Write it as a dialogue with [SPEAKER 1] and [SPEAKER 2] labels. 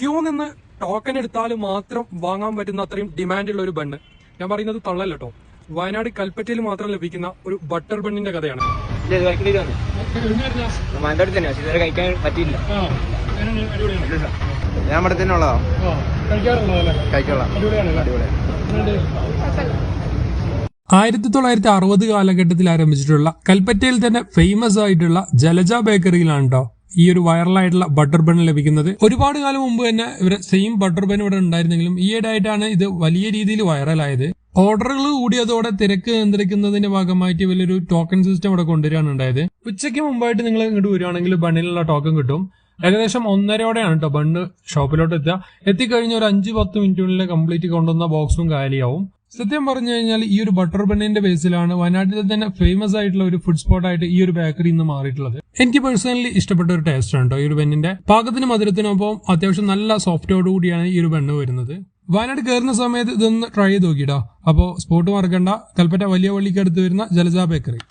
[SPEAKER 1] Q നിന്ന് token എടുത്താൽ മാത്രം വാങ്ങാൻ പറ്റുന്ന അത്രയും ഡിമാൻഡുള്ള ഒരു ബണ്ണ്. ഞാൻ പറയുന്നത് തള്ളല്ല കേട്ടോ, വയനാട് കൽപ്പറ്റയിൽ മാത്രം ലഭിക്കുന്ന ഒരു ബട്ടർ ബണ്ണിന്റെ കഥയാണ്.
[SPEAKER 2] കഴിക്കാൻ പറ്റിയില്ല.
[SPEAKER 3] ഞാൻ ഇവിടെ തന്നെ ഉള്ളതാ. കഴിക്കോളാം.
[SPEAKER 1] 1960 കാലഘട്ടത്തിൽ ആരംഭിച്ചിട്ടുള്ള കൽപ്പറ്റയിൽ തന്നെ ഫേമസ് ആയിട്ടുള്ള ജലജ ബേക്കറിയിലാണ് കേട്ടോ ഈ ഒരു വൈറലായിട്ടുള്ള ബട്ടർ ബൺ ലഭിക്കുന്നത്. ഒരുപാട് കാലം മുമ്പ് തന്നെ ഇവരെ സെയിം ബട്ടർ ബൺ ഇവിടെ ഉണ്ടായിരുന്നെങ്കിലും ഈയിടെയായിട്ടാണ് ഇത് വലിയ രീതിയിൽ വൈറലായത്. ഓർഡറുകൾ കൂടിയതോടെ തിരക്ക് നിയന്ത്രിക്കുന്നതിന്റെ ഭാഗമായിട്ട് വലിയൊരു ടോക്കൺ സിസ്റ്റം ഇവിടെ കൊണ്ടുവരികയാണ് ഉണ്ടായത്. ഉച്ചയ്ക്ക് മുമ്പായിട്ട് നിങ്ങൾ ഇങ്ങോട്ട് വരികയാണെങ്കിൽ ബണ്ണിലുള്ള ടോക്കൺ കിട്ടും. ഏകദേശം 1:30ഓടെയാണ് കേട്ടോ ബണ്ണ് ഷോപ്പിലോട്ട് എത്തിക്കഴിഞ്ഞ ഒരു 5-10 മിനിറ്റിനുള്ളിൽ കംപ്ലീറ്റ് കൊണ്ടുവന്ന ബോക്സും കാലിയാവും. സത്യം പറഞ്ഞു കഴിഞ്ഞാൽ ഈ ഒരു ബട്ടർ ബണ്ണിന്റെ ബേസിലാണ് വയനാട്ടിലെ തന്നെ ഫേമസ് ആയിട്ടുള്ള ഒരു ഫുഡ് സ്പോട്ട് ആയിട്ട് ഈ ഒരു ബേക്കറി ഇന്ന് മാറിയിട്ടുള്ളത്. എനിക്ക് പേഴ്സണലി ഇഷ്ടപ്പെട്ട ഒരു ടേസ്റ്റ് ആണ് കേട്ടോ ഈ ഒരു ബണ്ണിന്റെ. പാകത്തിന് മധുരത്തിനൊപ്പം അത്യാവശ്യം നല്ല സോഫ്റ്റോട് കൂടിയാണ് ഈ ഒരു ബണ്ണ് വരുന്നത്. വയനാട് കയറുന്ന സമയത്ത് ഇതൊന്ന് ട്രൈ ചെയ്ത് നോക്കിട്ടോ. അപ്പോൾ സ്പോട്ട് മറക്കണ്ട, കൽപ്പറ്റ വലിയ പള്ളിക്ക് അടുത്ത് വരുന്ന ജലജ ബേക്കറി.